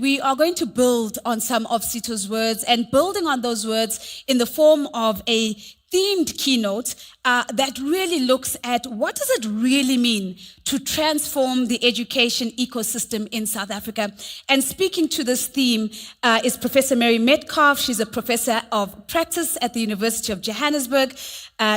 we are going to build on some of Sito's words, and building on those words in the form of a themed keynote that really looks at what does it really mean to transform the education ecosystem in South Africa. And speaking to this theme is Professor Mary Metcalfe. She's a professor of practice at the University of Johannesburg.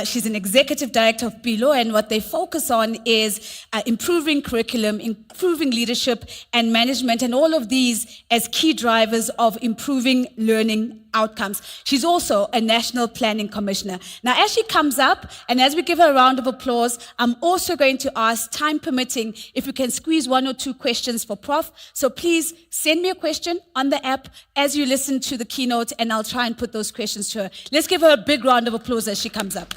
She's an executive director of BELO, and what they focus on is improving curriculum, improving leadership and management, and all of these as key drivers of improving learning outcomes. She's also a national planning commissioner. Now, as she comes up, and as we give her a round of applause, I'm also going to ask, time permitting, if we can squeeze one or two questions for Prof. So please send me a question on the app as you listen to the keynote, and I'll try and put those questions to her. Let's give her a big round of applause as she comes up.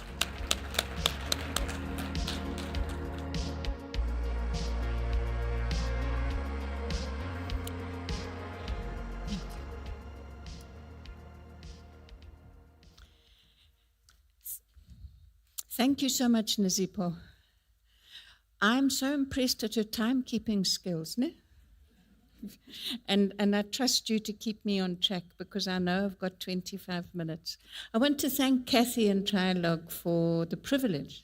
Thank you so much, Nazipo. I'm so impressed at your timekeeping skills, ne? And I trust you to keep me on track because I know I've got 25 minutes. I want to thank Kathy and Trialogue for the privilege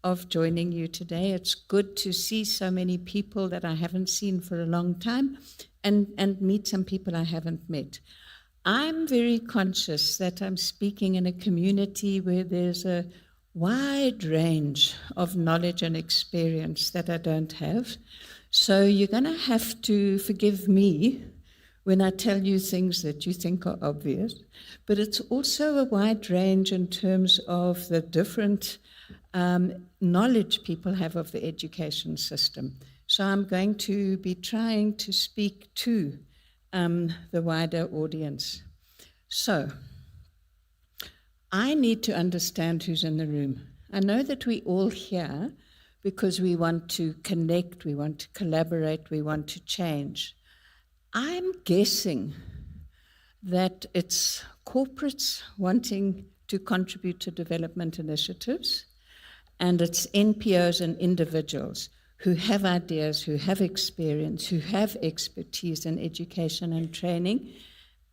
of joining you today. It's good to see so many people that I haven't seen for a long time and meet some people I haven't met. I'm very conscious that I'm speaking in a community where there's a wide range of knowledge and experience that I don't have. So you're going to have to forgive me when I tell you things that you think are obvious, but it's also a wide range in terms of the different knowledge people have of the education system. So I'm going to be trying to speak to the wider audience. So, I need to understand who's in the room. I know that we all here because we want to connect, we want to collaborate, we want to change. I'm guessing that it's corporates wanting to contribute to development initiatives, and it's NPOs and individuals who have ideas, who have experience, who have expertise in education and training,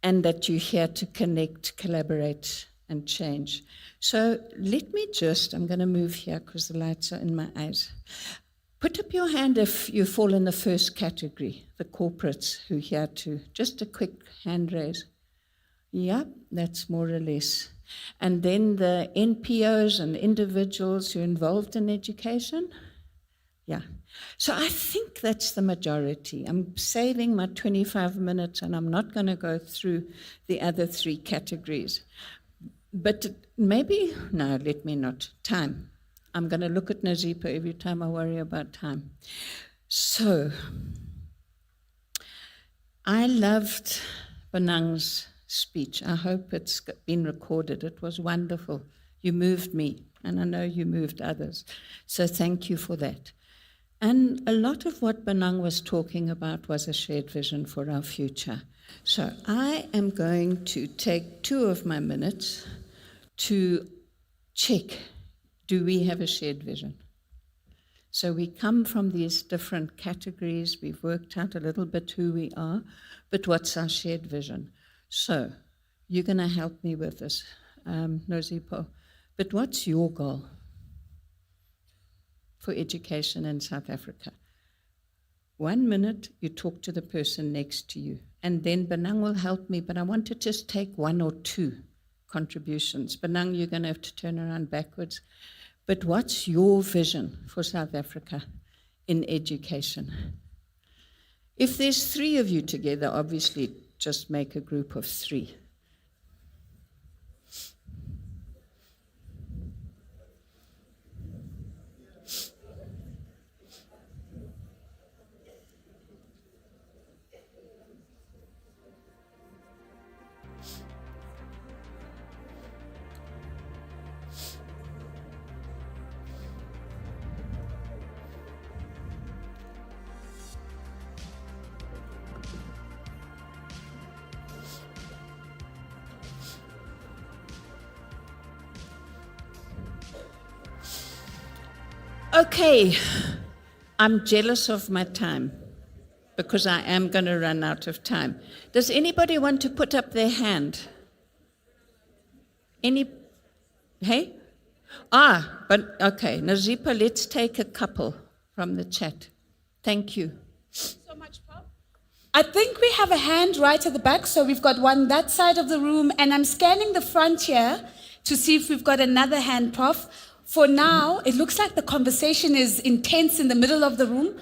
and that you're here to connect, collaborate, and change. So let me just, I'm going to move here because the lights are in my eyes. Put up your hand if you fall in the first category, the corporates who are here too. Just a quick hand raise. Yeah, that's more or less. And then the NPOs and individuals who are involved in education. Yeah. So I think that's the majority. I'm saving my 25 minutes and I'm not going to go through the other three categories. But maybe, no, let me not. Time. I'm going to look at Nazipo every time I worry about time. So, I loved Bonang's speech. I hope it's been recorded. It was wonderful. You moved me, and I know you moved others. So thank you for that. And a lot of what Bonang was talking about was a shared vision for our future. So I am going to take 2 of my minutes to check, do we have a shared vision? So we come from these different categories, we've worked out a little bit who we are, but what's our shared vision? So you're going to help me with this, Nozipo, but what's your goal for education in South Africa? 1 minute, you talk to the person next to you, and then Bonang will help me, but I want to just take 1 or 2 contributions. Bonang, you're going to have to turn around backwards. But what's your vision for South Africa in education? If there's 3 of you together, obviously just make a group of 3. Okay, I'm jealous of my time because I am going to run out of time. Does anybody want to put up their hand? Any? Hey? But okay, Nazipa, let's take a couple from the chat. Thank you. So much, Prof. I think we have a hand right at the back, so we've got one that side of the room, and I'm scanning the front here to see if we've got another hand, Prof. For now, it looks like the conversation is intense in the middle of the room.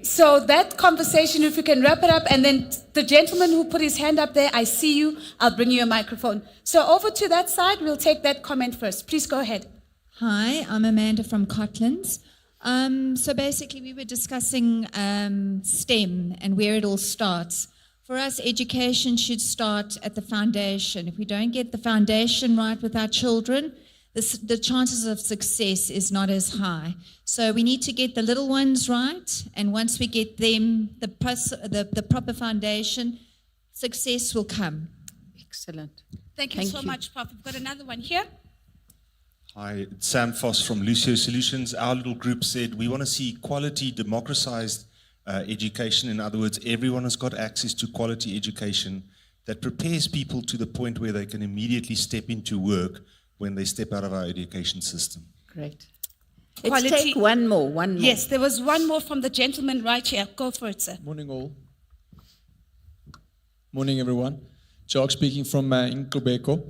So that conversation, if you can wrap it up, and then the gentleman who put his hand up there, I see you, I'll bring you a microphone. So over to that side, we'll take that comment first. Please go ahead. Hi, I'm Amanda from Cotlands. So basically we were discussing STEM and where it all starts. For us, education should start at the foundation. If we don't get the foundation right with our children, the chances of success is not as high. So we need to get the little ones right, and once we get them the proper foundation, success will come. Excellent. Thank you so much, Prof. We've got another one here. Hi, it's Sam Foss from Lucio Solutions. Our little group said we want to see quality democratized education. In other words, everyone has got access to quality education that prepares people to the point where they can immediately step into work when they step out of our education system. Great. Let's take one more. Yes, there was one more from the gentleman right here. Go for it, sir. Morning all. Morning everyone. Jacques speaking from Nkubeko.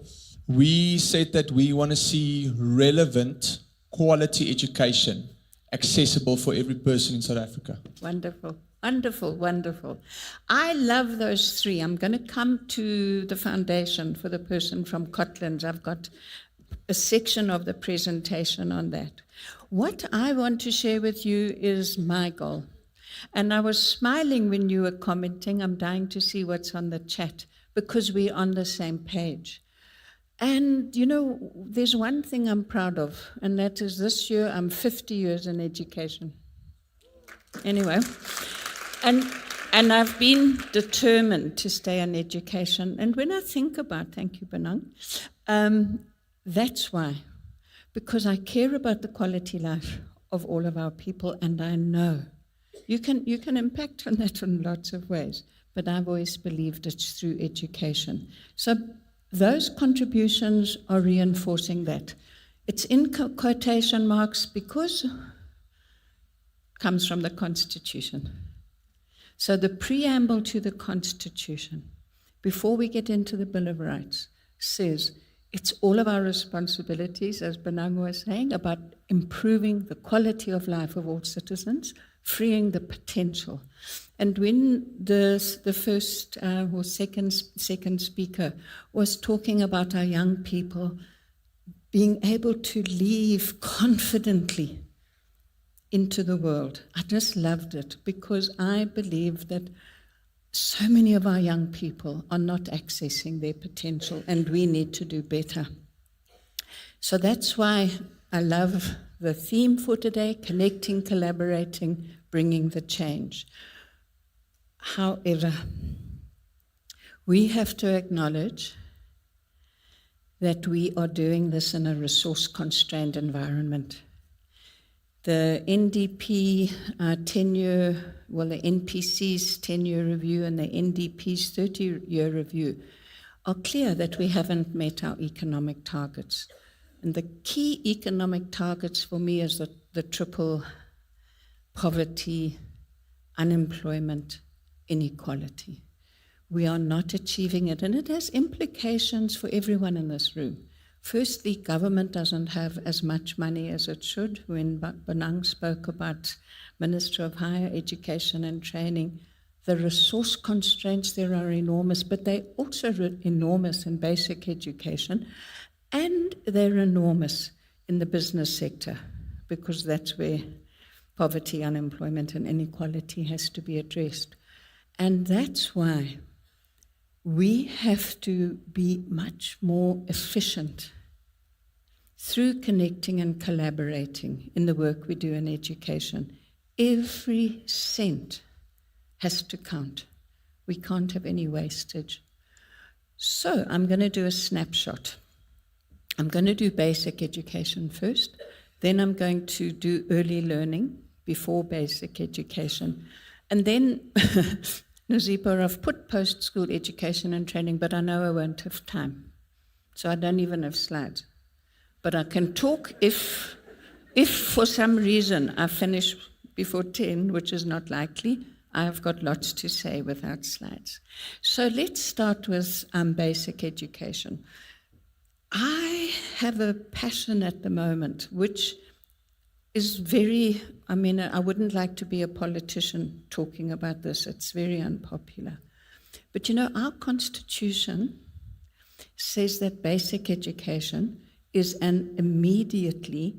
We said that we want to see relevant quality education accessible for every person in South Africa. Wonderful, wonderful, wonderful. I love those three. I'm going to come to the foundation for the person from Cotlands. I've got a section of the presentation on that. What I want to share with you is my goal. And I was smiling when you were commenting. I'm dying to see what's on the chat because we're on the same page. And, you know, there's one thing I'm proud of, and that is this year I'm 50 years in education. Anyway, and I've been determined to stay in education. And when I think about, thank you, Benang, that's why. Because I care about the quality life of all of our people, and I know you can impact on that in lots of ways, but I've always believed it's through education. So those contributions are reinforcing that. It's in quotation marks because it comes from the Constitution. So the preamble to the Constitution, before we get into the Bill of Rights, says it's all of our responsibilities, as Benang was saying, about improving the quality of life of all citizens, freeing the potential. And when the first or second speaker was talking about our young people being able to leave confidently into the world, I just loved it because I believe that so many of our young people are not accessing their potential, and we need to do better. So that's why I love the theme for today, connecting, collaborating, bringing the change. However, we have to acknowledge that we are doing this in a resource-constrained environment. The NDP 10-year, well, the NPC's 10-year review and the NDP's 30-year review are clear that we haven't met our economic targets. And the key economic targets for me is the triple poverty, unemployment, inequality. We are not achieving it, and it has implications for everyone in this room. Firstly, government doesn't have as much money as it should. When Benang spoke about Minister of Higher Education and Training, the resource constraints there are enormous, but they're also enormous in basic education, and they're enormous in the business sector, because that's where poverty, unemployment, and inequality has to be addressed. And that's why we have to be much more efficient through connecting and collaborating in the work we do in education. Every cent has to count. We can't have any wastage. So I'm going to do a snapshot. I'm going to do basic education first, then I'm going to do early learning before basic education, And then, Nazipa, I've put post-school education and training, but I know I won't have time. So I don't even have slides. But I can talk if for some reason I finish before 10, which is not likely, I've got lots to say without slides. So let's start with basic education. I have a passion at the moment, which is very, I wouldn't like to be a politician talking about this. It's very unpopular. But our Constitution says that basic education is an immediately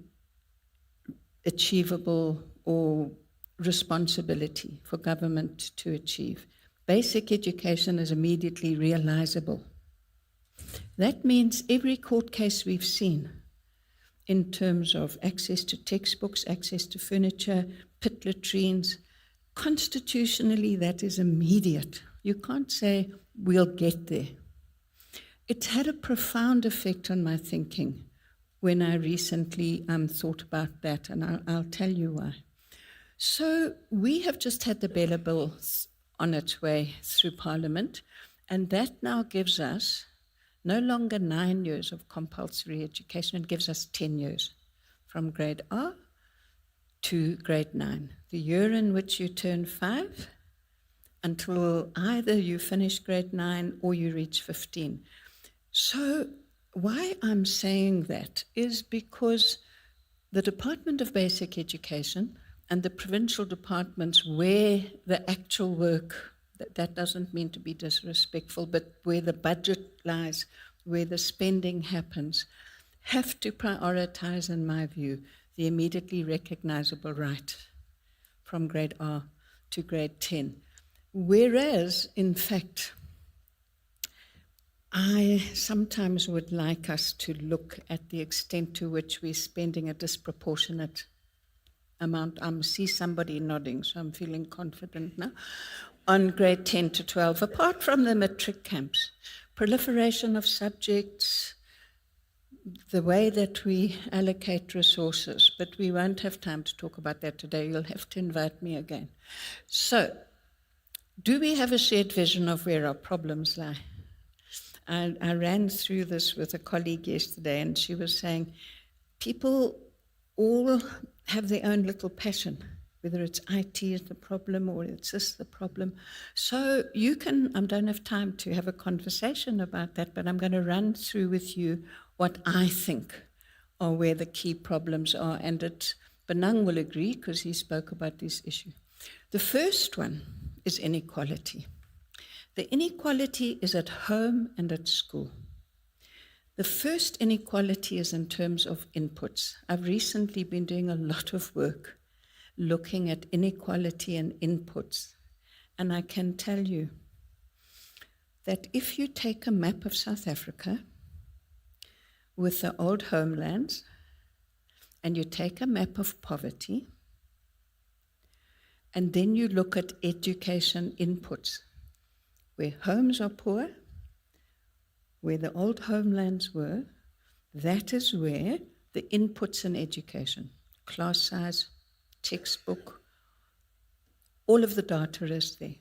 achievable or responsibility for government to achieve. Basic education is immediately realizable. That means every court case we've seen in terms of access to textbooks, access to furniture, pit latrines, constitutionally that is immediate. You can't say, we'll get there. It had a profound effect on my thinking when I recently thought about that, and I'll tell you why. So we have just had the Bella Bill on its way through Parliament, and that now gives us no longer 9 years of compulsory education, it gives us 10 years from grade R to grade 9. The year in which you turn 5 until either you finish grade 9 or you reach 15. So why I'm saying that is because the Department of Basic Education and the provincial departments where the actual work, that doesn't mean to be disrespectful, but where the budget lies, where the spending happens, have to prioritize, in my view, the immediately recognizable right from grade R to grade 10. Whereas, in fact, I sometimes would like us to look at the extent to which we're spending a disproportionate amount. I see somebody nodding, so I'm feeling confident now. On grade 10 to 12, apart from the matric camps, proliferation of subjects, the way that we allocate resources, but we won't have time to talk about that today. You'll have to invite me again. So, do we have a shared vision of where our problems lie? I ran through this with a colleague yesterday, and she was saying, people all have their own little passion, whether it's IT is the problem or it's this the problem. So you can, I don't have time to have a conversation about that, but I'm going to run through with you what I think are where the key problems are. And Benang will agree because he spoke about this issue. The first one is inequality. The inequality is at home and at school. The first inequality is in terms of inputs. I've recently been doing a lot of work looking at inequality and inputs. And I can tell you that if you take a map of South Africa with the old homelands, and you take a map of poverty, and then you look at education inputs, where homes are poor, where the old homelands were, that is where the inputs in education, class size, textbook, all of the data is there.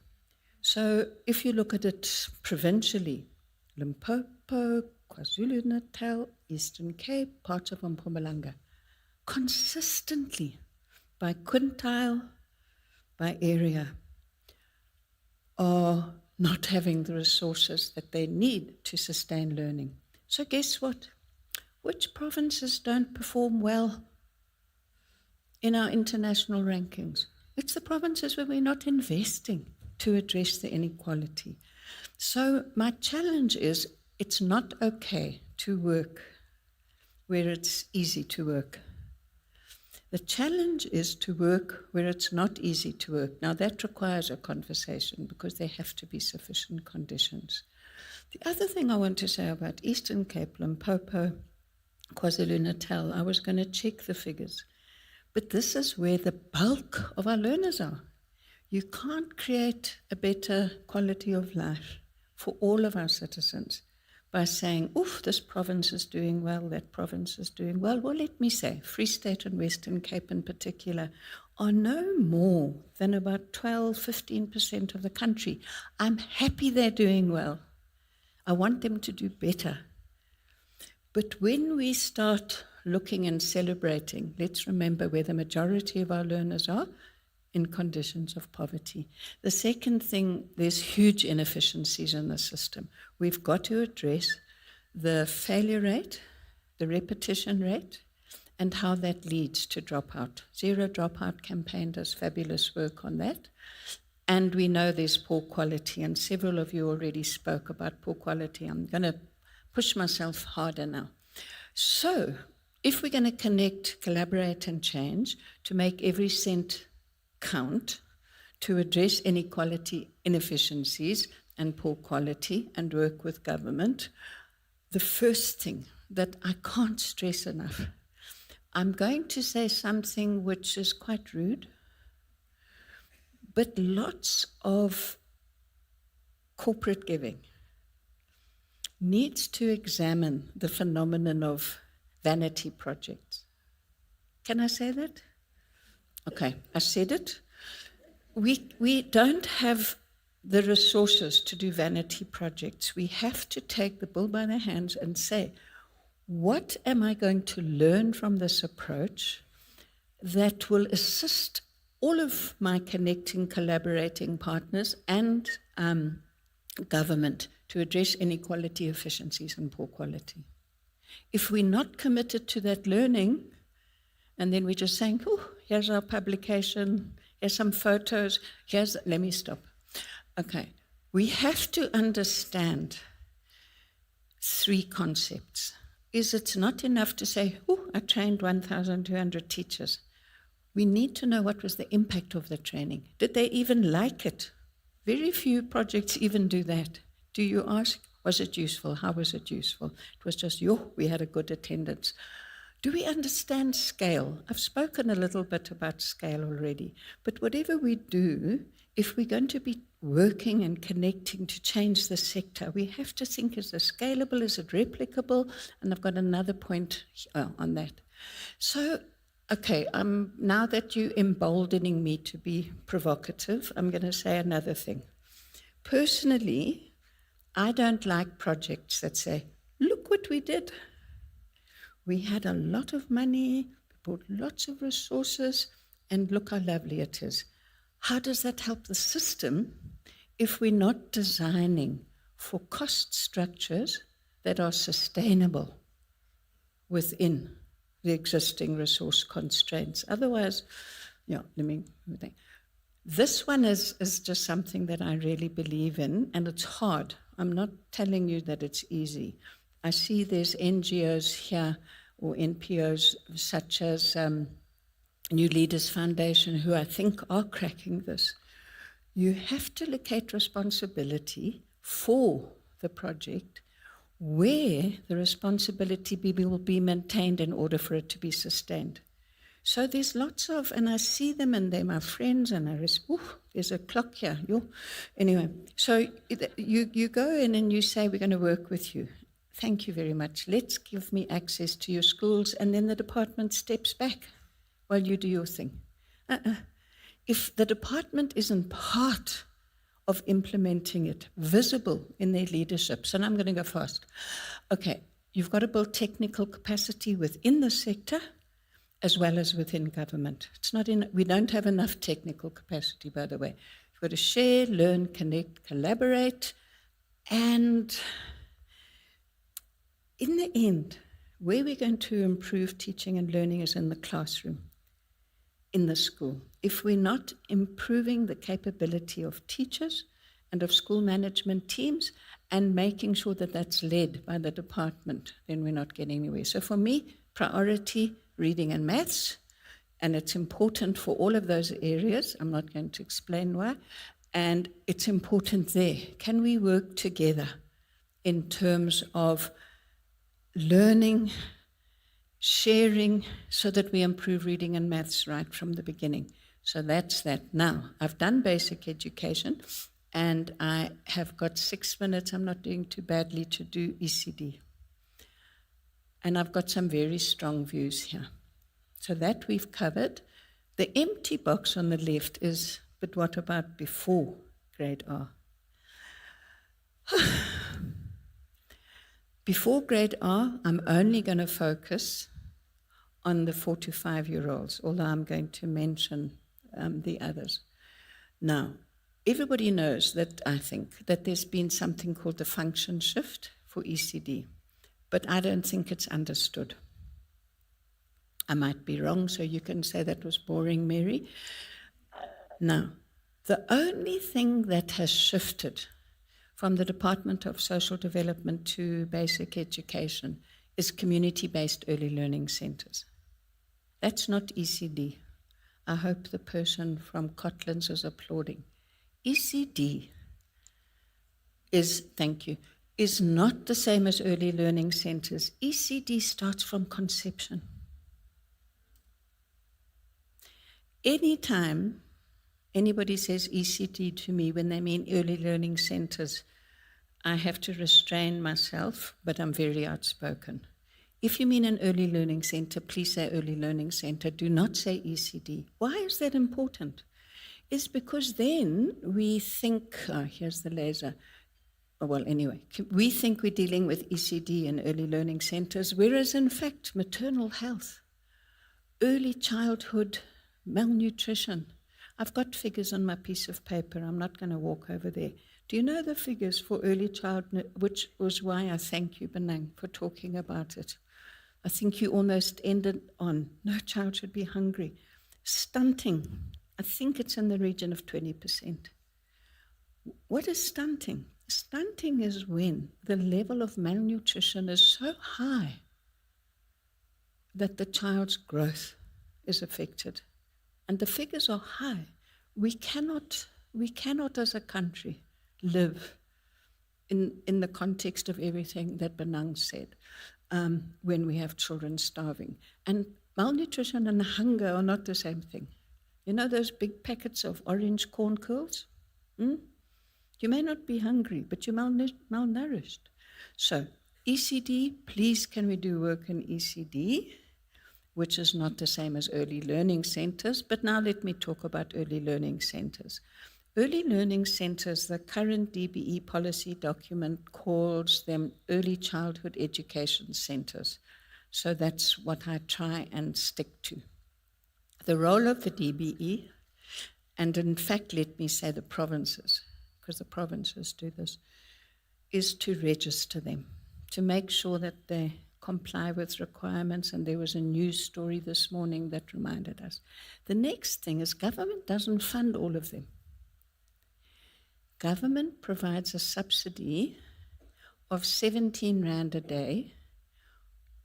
So if you look at it provincially, Limpopo, KwaZulu-Natal, Eastern Cape, parts of Mpumalanga, consistently, by quintile, by area, are not having the resources that they need to sustain learning. So guess what? Which provinces don't perform well in our international rankings? It's the provinces where we're not investing to address the inequality. So my challenge is, it's not okay to work where it's easy to work. The challenge is to work where it's not easy to work. Now that requires a conversation because there have to be sufficient conditions. The other thing I want to say about Eastern Cape, Limpopo, KwaZulu-Natal, I was going to check the figures, but this is where the bulk of our learners are. You can't create a better quality of life for all of our citizens by saying, oof, this province is doing well, that province is doing well. Well, let me say, Free State and Western Cape in particular are no more than about 12-15% of the country. I'm happy they're doing well. I want them to do better. But when we start looking and celebrating, let's remember where the majority of our learners are, in conditions of poverty. The second thing, there's huge inefficiencies in the system. We've got to address the failure rate, the repetition rate, and how that leads to dropout. Zero Dropout campaign does fabulous work on that. And we know there's poor quality, and several of you already spoke about poor quality. I'm going to push myself harder now. So, if we're going to connect, collaborate, and change to make every cent count, to address inequality, inefficiencies, and poor quality, and work with government, the first thing that I can't stress enough, I'm going to say something which is quite rude, but lots of corporate giving needs to examine the phenomenon of vanity projects. Can I say that? Okay, I said it. We don't have the resources to do vanity projects. We have to take the bull by the hands and say, what am I going to learn from this approach that will assist all of my connecting, collaborating partners and government to address inequality, efficiencies, and poor quality? If we're not committed to that learning, and then we're just saying, oh, here's our publication, here's some photos, let me stop. Okay, we have to understand three concepts. It's not enough to say, oh, I trained 1,200 teachers. We need to know what was the impact of the training. Did they even like it? Very few projects even do that. Do you ask, was it useful? How was it useful? It was just, we had a good attendance. Do we understand scale? I've spoken a little bit about scale already, but whatever we do, if we're going to be working and connecting to change the sector, we have to think, is it scalable, is it replicable? And I've got another point on that. So, okay, now that you're emboldening me to be provocative, I'm going to say another thing. Personally, I don't like projects that say, look what we did. We had a lot of money, we brought lots of resources, and look how lovely it is. How does that help the system if we're not designing for cost structures that are sustainable within the existing resource constraints? Otherwise, let me think. This one is just something that I really believe in, and it's hard. I'm not telling you that it's easy. I see there's NGOs here or NPOs such as New Leaders Foundation who I think are cracking this. You have to locate responsibility for the project where the responsibility will be maintained in order for it to be sustained. So there's lots of, and I see them and they're my friends, and there's a clock here. Anyway, so you go in and you say, we're going to work with you. Thank you very much. Let's give me access to your schools, and then the department steps back while you do your thing. If the department isn't part of implementing it, visible in their leaderships, and I'm going to go fast. Okay, you've got to build technical capacity within the sector as well as within government. We don't have enough technical capacity, by the way. You've got to share, learn, connect, collaborate, and in the end, where we're going to improve teaching and learning is in the classroom, in the school. If we're not improving the capability of teachers and of school management teams and making sure that that's led by the department, then we're not getting anywhere. So for me, priority, reading and maths, and it's important for all of those areas. I'm not going to explain why. And it's important there. Can we work together in terms of learning, sharing, so that we improve reading and maths right from the beginning? So that's that. Now, I've done basic education, and I have got 6 minutes. I'm not doing too badly to do ECD. And I've got some very strong views here. So that we've covered. The empty box on the left is, but what about before grade R? Before grade R, I'm only going to focus on the 4 to 5-year-olds, although I'm going to mention the others. Now, everybody knows that, I think, that there's been something called the function shift for ECD, but I don't think it's understood. I might be wrong, so you can say that was boring, Mary. Now, the only thing that has shifted from the Department of Social Development to basic education is community-based early learning centers. That's not ECD. I hope the person from Cotlands is applauding. ECD is, thank you, is not the same as early learning centers. ECD starts from conception. Anytime anybody says ECD to me when they mean early learning centers, I have to restrain myself, but I'm very outspoken. If you mean an early learning center, please say early learning center. Do not say ECD. Why is that important? It's because then we think, oh, here's the laser. Oh, well, anyway, we think we're dealing with ECD and early learning centers, whereas in fact, maternal health, early childhood, malnutrition. I've got figures on my piece of paper. I'm not going to walk over there. Do you know the figures for early childhood, which was why I thank you, Benang, for talking about it. I think you almost ended on, no child should be hungry. Stunting, I think it's in the region of 20%. What is stunting? Stunting is when the level of malnutrition is so high that the child's growth is affected. And the figures are high. We cannot as a country live in the context of everything that Benang said when we have children starving. And malnutrition and hunger are not the same thing. You know those big packets of orange corn kernels? You may not be hungry, but you're malnourished. So ECD, please can we do work in ECD, which is not the same as early learning centers, but now let me talk about early learning centers. Early learning centers, the current DBE policy document calls them early childhood education centers. So that's what I try and stick to. The role of the DBE, and in fact, let me say the provinces, because the provinces do this, is to register them, to make sure that they comply with requirements, and there was a news story this morning that reminded us. The next thing is government doesn't fund all of them. Government provides a subsidy of 17 Rand a day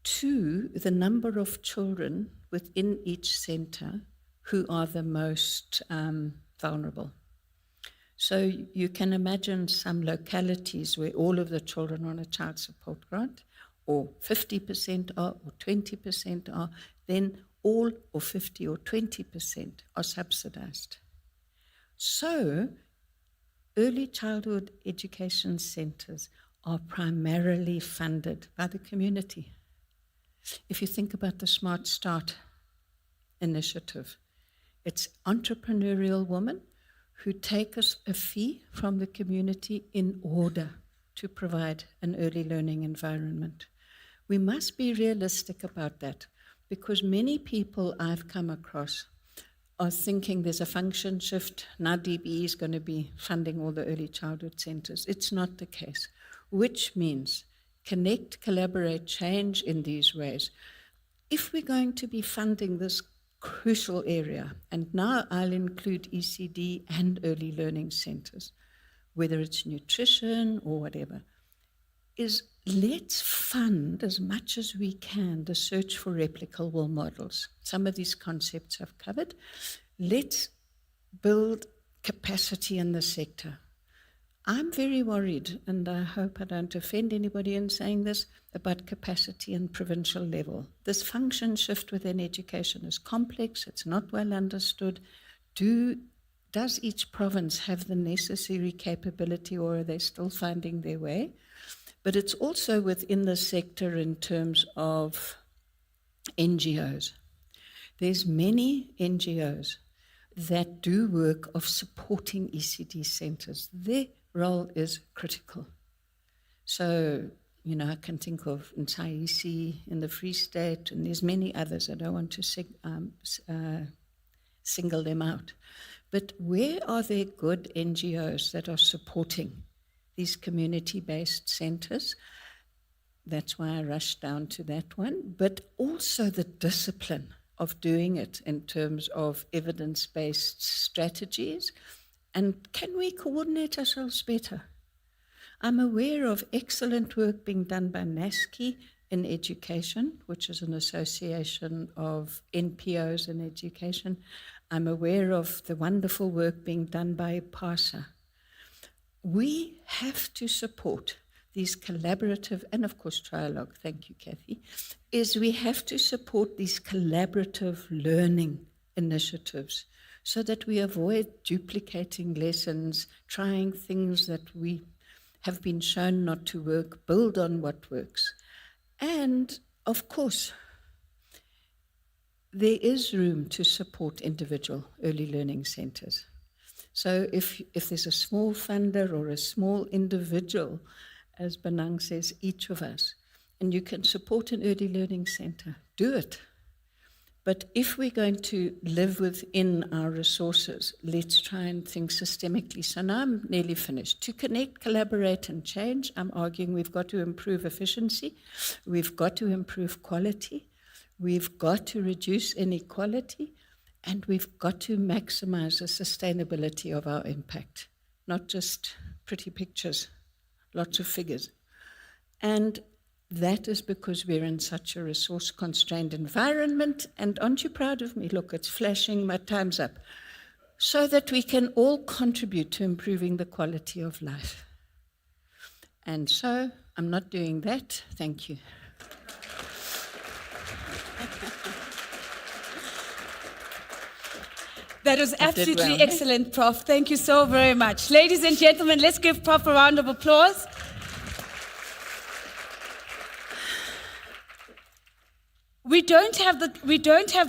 to the number of children within each center who are the most vulnerable. So you can imagine some localities where all of the children are on a child support grant, or 50% are, or 20% are, then all, or 50 or 20% are subsidized. So early childhood education centers are primarily funded by the community. If you think about the Smart Start initiative, it's entrepreneurial women who take a fee from the community in order to provide an early learning environment. We must be realistic about that, because many people I've come across are thinking there's a function shift, now DBE is going to be funding all the early childhood centers. It's not the case, which means connect, collaborate, change in these ways. If we're going to be funding this crucial area, and now I'll include ECD and early learning centers, whether it's nutrition or whatever, is let's fund as much as we can the search for replicable models. Some of these concepts I've covered. Let's build capacity in the sector. I'm very worried, and I hope I don't offend anybody in saying this, about capacity in provincial level. This function shift within education is complex, it's not well understood. Do does each province have the necessary capability, or are they still finding their way? But it's also within the sector in terms of NGOs. There's many NGOs that do work of supporting ECD centers. Their role is critical. So, I can think of Ntaisi in the Free State, and there's many others. I don't want to single them out. But where are there good NGOs that are supporting these community-based centers? That's why I rushed down to that one. But also the discipline of doing it in terms of evidence-based strategies. And can we coordinate ourselves better? I'm aware of excellent work being done by NASCI in education, which is an association of NPOs in education. I'm aware of the wonderful work being done by PASA. We have to support these collaborative, and of course Trialogue, thank you, Kathy, is we have to support these collaborative learning initiatives so that we avoid duplicating lessons, trying things that we have been shown not to work, build on what works. And of course, there is room to support individual early learning centers. So if there's a small funder or a small individual, as Benang says, each of us, and you can support an early learning center, do it. But if we're going to live within our resources, let's try and think systemically. So now I'm nearly finished. To connect, collaborate, and change, I'm arguing we've got to improve efficiency, we've got to improve quality, we've got to reduce inequality, and we've got to maximize the sustainability of our impact, not just pretty pictures, lots of figures. And that is because we're in such a resource-constrained environment. And aren't you proud of me? Look, it's flashing, my time's up. So that we can all contribute to improving the quality of life. And so I'm not doing that. Thank you. That was absolutely well. excellent, Prof. Thank you so very much. Ladies and gentlemen, let's give Prof a round of applause. We don't have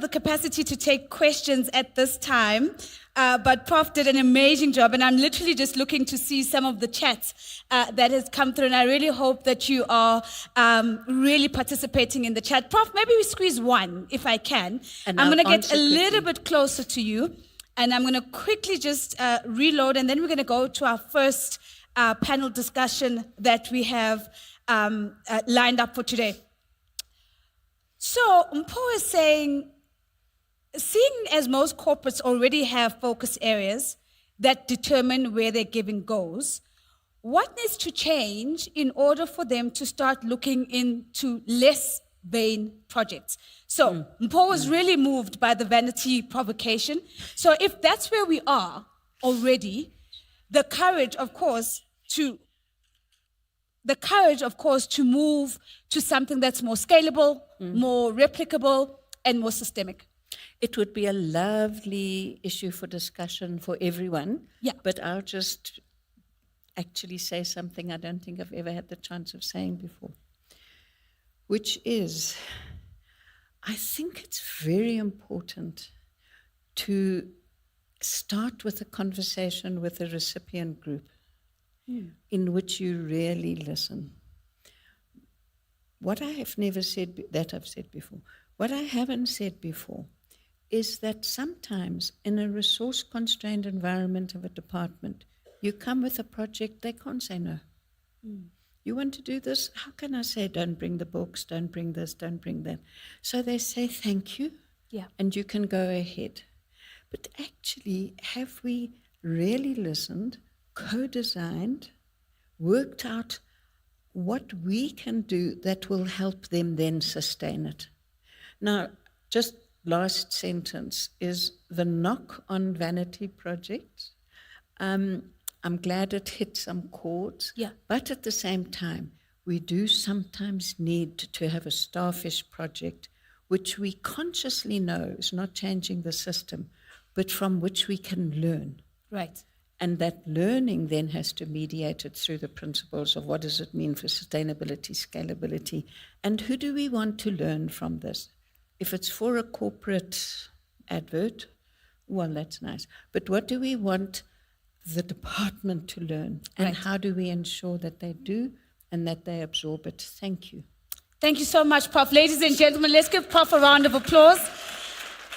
the capacity to take questions at this time, but Prof did an amazing job, and I'm literally just looking to see some of the chats that has come through, and I really hope that you are really participating in the chat. Prof, maybe we squeeze one, if I can. And I'm I'll going to get answer a little quickly. bit closer to you, and I'm going to quickly just reload, and then we're going to go to our first panel discussion that we have lined up for today. So Mpho is saying, seeing as most corporates already have focus areas that determine where their giving goes, what needs to change in order for them to start looking into less vain projects? So Mpho was really moved by the vanity provocation. So if that's where we are already, the courage, of course, to move to something that's more scalable, more replicable, and more systemic. It would be a lovely issue for discussion for everyone. Yeah. But I'll just actually say something I don't think I've ever had the chance of saying before, which is, I think it's very important to start with a conversation with the recipient group in which you really listen. What I have never said, that I've said before, what I haven't said before is that sometimes in a resource-constrained environment of a department, you come with a project, they can't say no. You want to do this? How can I say, don't bring the books, don't bring this, don't bring that? So they say, thank you, and you can go ahead. But actually, have we really listened, co-designed, worked out what we can do that will help them then sustain it? Now, just last sentence is the knock on vanity projects. I'm glad it hit some chords, but at the same time, we do sometimes need to have a starfish project which we consciously know is not changing the system, but from which we can learn. Right. And that learning then has to mediate it through the principles of what does it mean for sustainability, scalability, and who do we want to learn from this? If it's for a corporate advert, well, that's nice. But what do we want the department to learn? And Right. how do we ensure that they do and that they absorb it? Thank you. Thank you so much, Prof. Ladies and gentlemen, let's give Prof a round of applause.